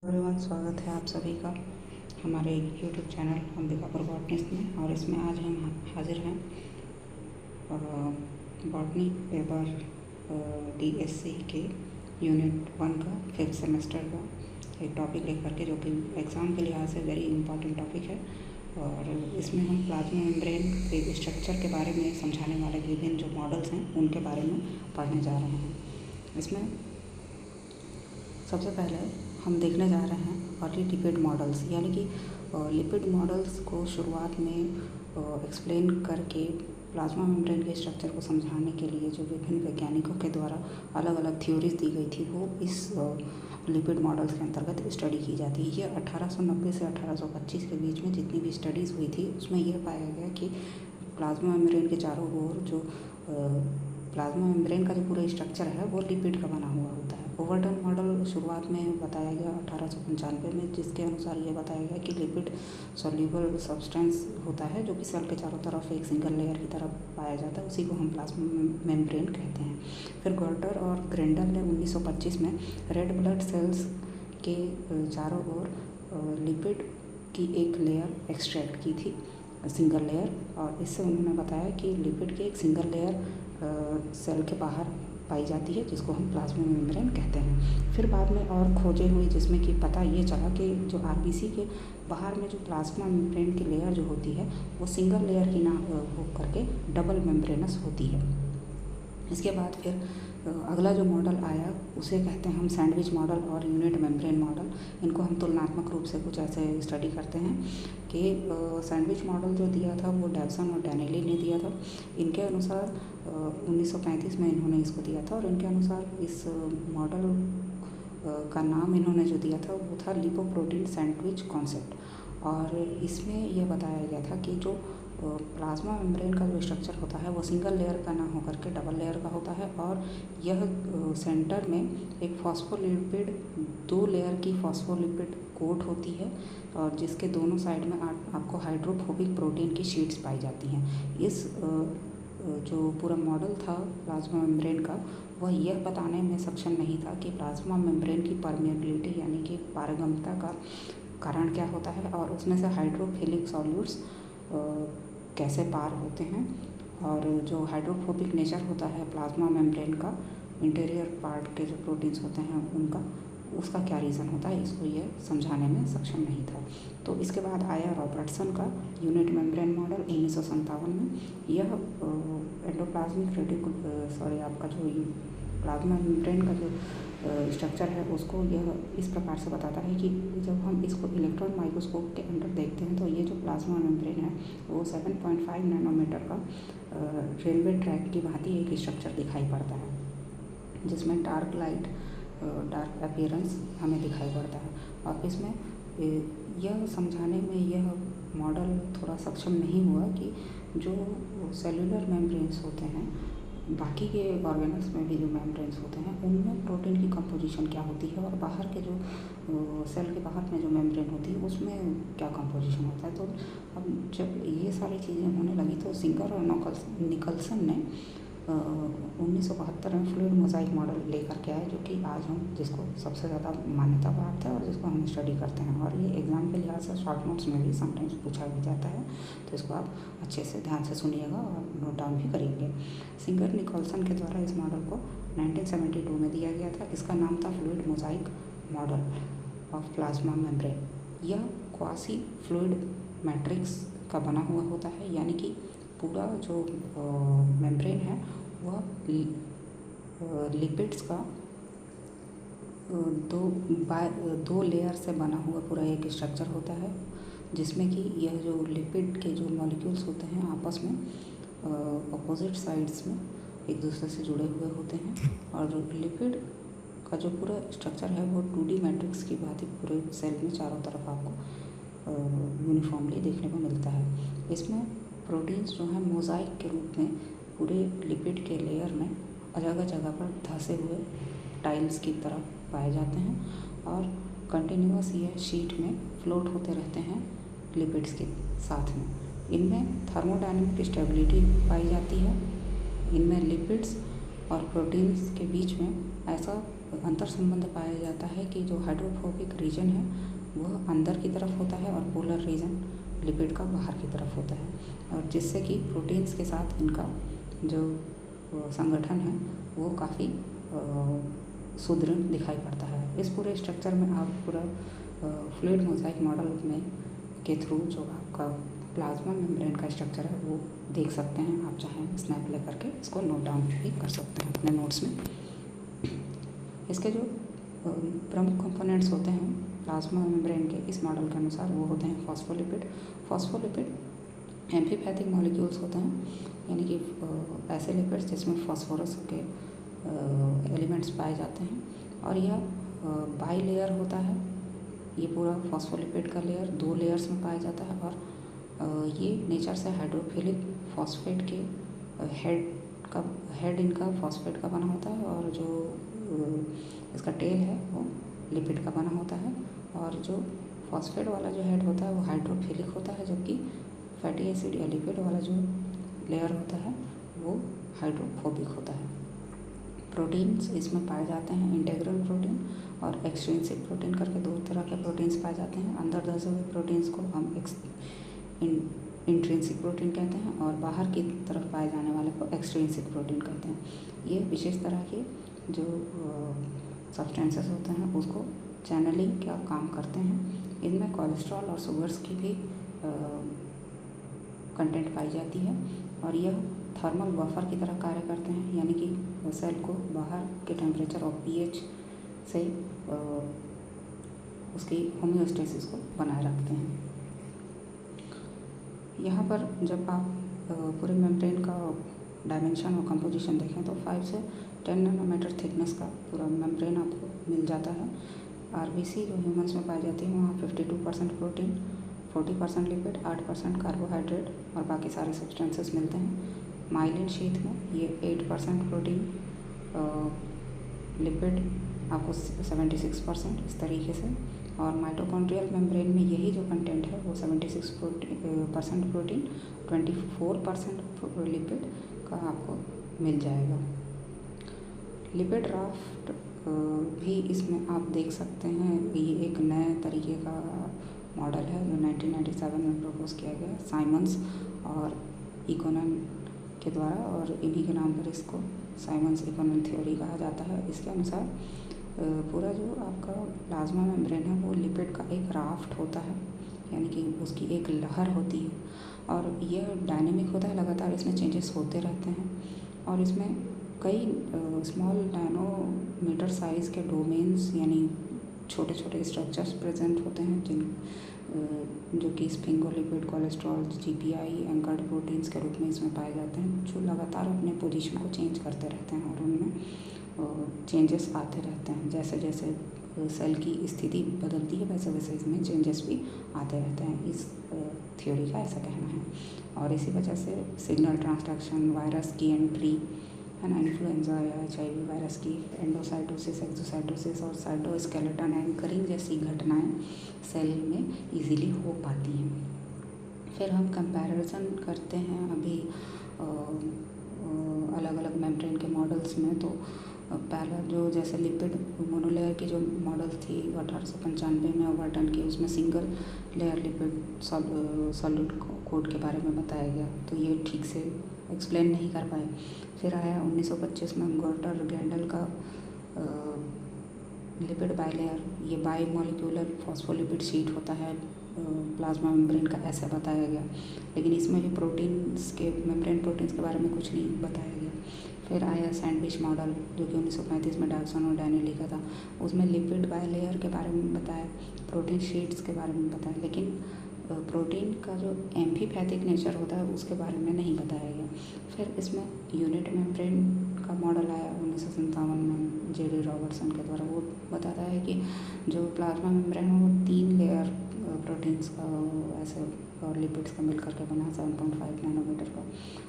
Everyone, स्वागत है आप सभी का हमारे यूट्यूब चैनल अंबिकापुर बॉटनिस्ट में। और इसमें आज हम हाजिर हैं बॉटनी पेपर DSC के यूनिट 1 का 5th सेमेस्टर का एक टॉपिक लेकर के, जो कि एग्ज़ाम के लिहाज से वेरी इंपॉर्टेंट टॉपिक है। और इसमें हम प्लाज्मा मेम्ब्रेन के स्ट्रक्चर के बारे में समझाने वाले विभिन्न जो मॉडल्स हैं उनके बारे में पढ़ने जा रहे हैं। इसमें सबसे पहले हम देखने जा रहे हैं अर्ली लिपिड मॉडल्स, यानी कि लिपिड मॉडल्स को शुरुआत में एक्सप्लेन करके प्लाज्मा मेम्ब्रेन के स्ट्रक्चर को समझाने के लिए जो विभिन्न वैज्ञानिकों के द्वारा अलग अलग थ्योरीज दी गई थी, वो इस लिपिड मॉडल्स के अंतर्गत स्टडी की जाती है। ये 1890 से 1825 के बीच में जितनी भी स्टडीज़ हुई थी, उसमें यह पाया गया कि प्लाज्मा मेम्ब्रेन के चारों ओर जो प्लाज्मा मेम्ब्रेन का जो पूरा स्ट्रक्चर है वो लिपिड का बना हुआ होता है। ओवरटन मॉडल शुरुआत में बताया गया 1895 में, जिसके अनुसार ये बताया गया कि लिपिड सॉल्यूबल सब्सटेंस होता है जो कि सेल के चारों तरफ एक सिंगल लेयर की तरफ पाया जाता है, उसी को हम प्लाज्मा मेम्ब्रेन कहते हैं। फिर गर्टर और ग्रेंडल ने 1925 में रेड ब्लड सेल्स के चारों ओर लिपिड की एक लेयर एक्सट्रैक्ट की थी, सिंगल लेयर, और इससे उन्होंने बताया कि लिपिड की एक सिंगल लेयर सेल के बाहर पाई जाती है, जिसको हम प्लाज्मा मेम्ब्रेन कहते हैं। फिर बाद में और खोजें हुई, जिसमें कि पता ये चला कि जो RBC के बाहर में जो प्लाज्मा मेम्ब्रेन की लेयर जो होती है वो सिंगल लेयर की ना हो करके डबल मेम्ब्रेनस होती है। इसके बाद फिर अगला जो मॉडल आया उसे कहते हैं हम सैंडविच मॉडल और यूनिट मेम्ब्रेन मॉडल। इनको हम तुलनात्मक रूप से कुछ ऐसे स्टडी करते हैं कि सैंडविच मॉडल जो दिया था वो डेवसन और डैनियली ने दिया था। इनके अनुसार 1935 में इन्होंने इसको दिया था, और इनके अनुसार इस मॉडल का नाम इन्होंने जो दिया था वो था लिपोप्रोटीन सैंडविच कॉन्सेप्ट। और इसमें यह बताया गया था कि जो प्लाज्मा मेम्ब्रेन का जो स्ट्रक्चर होता है वो सिंगल लेयर का ना होकर के डबल लेयर का होता है, और यह सेंटर में एक फॉस्फोलिपिड 2 लेयर की फॉस्फोलिपिड कोट होती है, और जिसके दोनों साइड में आपको हाइड्रोफोबिक प्रोटीन की शीट्स पाई जाती हैं। इस जो पूरा मॉडल था प्लाज्मा मेम्ब्रेन का, वह यह बताने में सक्षम नहीं था कि प्लाज्मा मेम्ब्रेन की परमेबिलिटी यानी कि पारगम्यता का कारण क्या होता है, और उसमें से हाइड्रोफिलिक सॉल्यूट्स कैसे पार होते हैं, और जो हाइड्रोफोबिक नेचर होता है प्लाज्मा मेम्ब्रेन का, इंटीरियर पार्ट के जो प्रोटीन्स होते हैं उनका, उसका क्या रीज़न होता है, इसको ये समझाने में सक्षम नहीं था। तो इसके बाद आया रॉबर्टसन का यूनिट मेम्ब्रेन मॉडल 1957 में। यह एंडोप्लाज्मिक आपका जो प्लाज्मा मेम्ब्रेन का जो स्ट्रक्चर है उसको यह इस प्रकार से बताता है कि जब हम इसको इलेक्ट्रॉन माइक्रोस्कोप के अंदर देखते हैं तो ये जो प्लाज्मा मेम्ब्रेन है वो 7.5 नैनोमीटर का रेलवे ट्रैक की भांति एक स्ट्रक्चर दिखाई पड़ता है, जिसमें डार्क अपीयरेंस हमें दिखाई पड़ता है। और इसमें यह समझाने में यह मॉडल थोड़ा सक्षम नहीं हुआ कि जो सेलुलर मेम्ब्रेन्स होते हैं, बाकी के ऑर्गेनल्स में भी जो मेम्ब्रेन्स होते हैं उनमें प्रोटीन की कंपोजिशन क्या होती है, और बाहर के जो सेल के बाहर में जो मेम्ब्रेन होती है उसमें क्या कंपोजिशन होता है। तो अब जब ये सारी चीज़ें होने लगी तो सिंगर और निकल्सन ने 1972 में फ्लूइड मोज़ाइक मॉडल लेकर के आए, जो कि आज हम जिसको सबसे ज़्यादा मान्यता प्राप्त है और जिसको हम स्टडी करते हैं। और ये एग्ज़ाम के लिहाज से शॉर्ट नोट्स में भी समटाइम्स पूछा भी जाता है, तो इसको आप अच्छे से ध्यान से सुनिएगा और नोट डाउन भी करेंगे। सिंगर निकोलसन के द्वारा इस मॉडल को 1972 में दिया गया था। इसका नाम था fluid mosaic model of plasma membrane. यह क्वासी फ्लूइड मैट्रिक्स का बना हुआ होता है, यानी कि पूरा जो मेम्ब्रेन है वह लिपिड्स का दो लेयर से बना हुआ पूरा एक स्ट्रक्चर होता है, जिसमें कि यह जो लिपिड के जो मॉलिक्यूल्स होते हैं आपस में अपोजिट साइड्स में एक दूसरे से जुड़े हुए होते हैं। और लिपिड का जो पूरा स्ट्रक्चर है वो 2D मैट्रिक्स की भांति पूरे सेल में चारों तरफ आपको यूनिफॉर्मली देखने को मिलता है। इसमें प्रोटीन्स जो हैं मोज़ाइक के रूप में पूरे लिपिड के लेयर में जगह जगह पर धंसे हुए टाइल्स की तरह पाए जाते हैं, और कंटिन्यूअस ये शीट में फ्लोट होते रहते हैं लिपिड्स के साथ में। इनमें थर्मोडायनेमिक स्टेबिलिटी पाई जाती है। इनमें लिपिड्स और प्रोटीन्स के बीच में ऐसा अंतर संबंध पाया जाता है कि जो हाइड्रोफोबिक रीजन है वह अंदर की तरफ होता है और पोलर रीजन लिपिड का बाहर की तरफ होता है, और जिससे कि प्रोटीन्स के साथ इनका जो संगठन है वो काफ़ी सुदृढ़ दिखाई पड़ता है। इस पूरे स्ट्रक्चर में आप पूरा फ्लूइड मोज़ाइक मॉडल में के थ्रू जो आपका प्लाज्मा मेम्ब्रेन का स्ट्रक्चर है वो देख सकते हैं। आप चाहें स्नैप ले करके इसको नोट डाउन भी कर सकते हैं अपने नोट्स में। इसके जो प्रमुख कंपोनेंट्स होते हैं प्लाज्मा मेम्ब्रेन के इस मॉडल के अनुसार वो होते हैं फॉस्फोलिपिड एम्फीपैथिक मॉलिक्यूल्स होते हैं, यानी कि ऐसे लिपिड्स जिसमें फॉस्फोरस के एलिमेंट्स पाए जाते हैं, और यह बाई लेयर होता है। ये पूरा फॉस्फोलिपिड का लेयर 2 लेयर्स में पाया जाता है, और ये नेचर से हाइड्रोफिलिक फॉस्फेट के हेड इनका फॉस्फेट का बना होता है, और जो इसका टेल है वो लिपिड का बना होता है, और जो फॉस्फेट वाला जो हेड होता है वो हाइड्रोफिलिक होता है, जबकि फैटी एसिड या लिपिड वाला जो लेयर होता है वो हाइड्रोफोबिक होता है। प्रोटीन्स इसमें पाए जाते हैं इंटीग्रल प्रोटीन और एक्सट्रिंसिक प्रोटीन करके 2 तरह के प्रोटीन्स पाए जाते हैं। अंदर धसे हुए प्रोटीन्स को हम इंट्रिंसिक प्रोटीन कहते हैं, और बाहर की तरफ पाए जाने वाले को एक्सट्रिंसिक प्रोटीन कहते हैं। ये विशेष तरह के जो सब्सटेंसेस होते हैं उसको चैनलिंग का काम करते हैं। इनमें कोलेस्ट्रॉल और शुगर्स की भी कंटेंट पाई जाती है, और यह थर्मल बफर की तरह कार्य करते हैं, यानी कि सेल को बाहर के टेम्परेचर और पीएच से उसकी होम्योस्टेसिस को बनाए रखते हैं। यहाँ पर जब आप पूरे मेम्ब्रेन का डायमेंशन और कंपोजिशन देखें तो 5 से 10 नैनोमीटर थिकनेस का पूरा मेम्ब्रेन आपको मिल जाता है। आरबीसी जो ह्यूमंस में पाई जाती है वहाँ 52% प्रोटीन, 40% लिपिड, 8% कार्बोहाइड्रेट और बाकी सारे सब्सटेंसेस मिलते हैं। माइलिन शीथ में ये 8% प्रोटीन, लिपिड आपको 76% इस तरीके से, और माइटोकॉन्ड्रियल मेम्ब्रेन में यही जो कंटेंट है वो 76% प्रोटीन, 24% लिपिड का आपको मिल जाएगा। लिपिड राफ्ट भी इसमें आप देख सकते हैं। ये एक नए तरीके का मॉडल है जो 1997 में प्रपोज किया गया साइमंस और इकोनन के द्वारा, और इन्हीं के नाम पर इसको साइमंस इकोनन थ्योरी कहा जाता है। इसके अनुसार पूरा जो आपका प्लाज्मा मेम्ब्रेन है वो लिपिड का एक राफ्ट होता है, यानी कि उसकी एक लहर होती है, और यह डायनेमिक होता है, लगातार इसमें चेंजेस होते रहते हैं, और इसमें कई स्मॉल नैनोमीटर साइज़ के डोमेन्स यानी छोटे छोटे स्ट्रक्चर्स प्रेजेंट होते हैं जो कि sphingolipid, cholesterol, GPI, anchored proteins के रूप में इसमें पाए जाते हैं, जो लगातार अपने पोजीशन को चेंज करते रहते हैं और उनमें चेंजेस आते रहते हैं। जैसे जैसे सेल की स्थिति बदलती है वैसे वैसे इसमें चेंजेस भी आते रहते हैं, इस थ्योरी का ऐसा कहना है। और इसी वजह से सिग्नल ट्रांसडक्शन, वायरस की एंट्री है ना, इन्फ्लुएंजा या HIV वायरस की एंडोसाइटोसिस, एक्सोसाइटोसिस और साइटोस्केलेटन एंकरिंग जैसी घटनाएं सेल में इजीली हो पाती हैं। फिर हम कंपैरिजन करते हैं अभी अलग अलग मेम्ब्रेन के मॉडल्स में। तो पहला जो जैसे लिपिड मोनोलेयर की जो मॉडल थी 1895 में ओवरटन की, उसमें single layer lipid solid code के बारे में बताया गया, तो ये ठीक से एक्सप्लेन नहीं कर पाए। फिर आया 1925 में गोर्टर ग्लैंडल का लिपिड बाइलेयर, ये बाई मॉलिक्यूलर फॉस्फोलिपिड शीट होता है प्लाज्मा मेम्ब्रेन का, ऐसा बताया गया, लेकिन इसमें भी प्रोटीन्स के मेम्ब्रेन प्रोटीन्स के बारे में कुछ नहीं बताया गया। फिर आया सैंडविच मॉडल जो कि 1935 में डॉल्सन और डैनियली का था, उसमें लिपिड बाइलेयर के बारे में बताया, प्रोटीन शीट्स के बारे में बताया, लेकिन प्रोटीन का जो एम्फीपैथिक नेचर होता है उसके बारे में नहीं बताया गया। फिर इसमें यूनिट मेम्ब्रेन का मॉडल आया 1957 में J.D. रॉबर्टसन के द्वारा। वो बताता है कि जो प्लाज्मा मेम्ब्रेन है वो 3 लेयर प्रोटीन्स का ऐसे और लिपिड्स का मिल करके बना 7.5 नैनोमीटर का।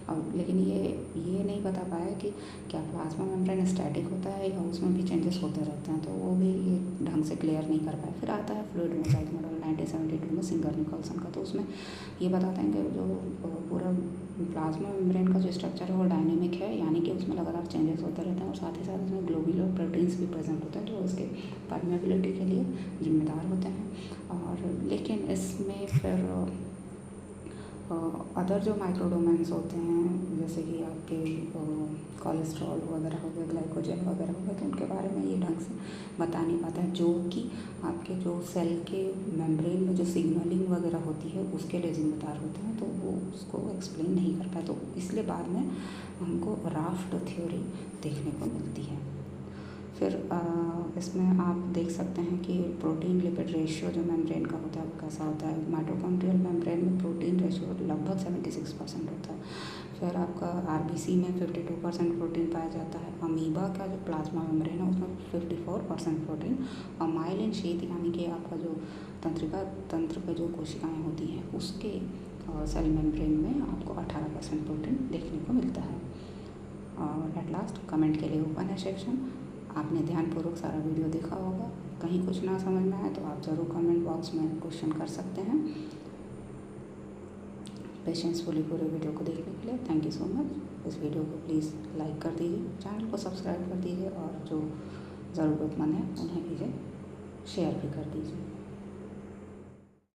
और लेकिन ये नहीं बता पाया कि क्या प्लाज्मा मेम्ब्रेन स्टैटिक होता है या उसमें भी चेंजेस होते रहते हैं, तो वो भी ये ढंग से क्लियर नहीं कर पाए। फिर आता है फ्लूइड मोज़ाइक मॉडल 1972 में सिंगर निकोलसन का, तो उसमें ये बताते हैं कि जो पूरा प्लाज्मा मेम्ब्रेन का जो स्ट्रक्चर है वो डायनेमिक है, यानी कि उसमें लगातार चेंजेस होते रहते हैं और साथ ही साथ इसमें ग्लोब्यूलर प्रोटीन्स भी प्रेजेंट होते हैं जो इसके परमेबिलिटी के लिए जिम्मेदार होते हैं। और लेकिन इसमें फिर अदर जो माइक्रोडोमेन्स होते हैं जैसे कि आपके कोलेस्ट्रॉल वगैरह हो गए, ग्लाइकोजन वगैरह हो गए, तो उनके बारे में ये ढंग से बता नहीं पाता है, जो कि आपके जो सेल के मेम्ब्रेन में जो सिग्नलिंग वगैरह होती है उसके लिए जिम्मेदार होते हैं, तो वो उसको एक्सप्लेन नहीं कर पाए। तो इसलिए बाद में हमको राफ्ट थ्योरी देखने को मिलती है। फिर इसमें आप देख सकते हैं कि प्रोटीन लिपिड रेशियो जो मेम्ब्रेन का होता है वो कैसा होता है। माइटोकॉन्ड्रियल मेम्ब्रेन में प्रोटीन रेशियो लगभग 76% होता है। फिर आपका आरबीसी में 52% प्रोटीन पाया जाता है। अमीबा का जो प्लाज्मा मेम्ब्रेन है उसमें 54% प्रोटीन, और माइलिन शीट यानी कि आपका जो तंत्रिका तंत्र पे जो कोशिकाएँ होती हैं उसके सेल मेम्ब्रेन में आपको 18% प्रोटीन देखने को मिलता है। और एट लास्ट कमेंट के लिए ओपन है सेक्शन। आपने ध्यानपूर्वक सारा वीडियो देखा होगा, कहीं कुछ ना समझ में आए तो आप ज़रूर कमेंट बॉक्स में क्वेश्चन कर सकते हैं। पेशेंसफुली पूरे वीडियो को देखने के लिए थैंक यू सो मच। इस वीडियो को प्लीज़ लाइक कर दीजिए, चैनल को सब्सक्राइब कर दीजिए और जो ज़रूरतमंद है उन्हें कीजिए शेयर भी कर दीजिए।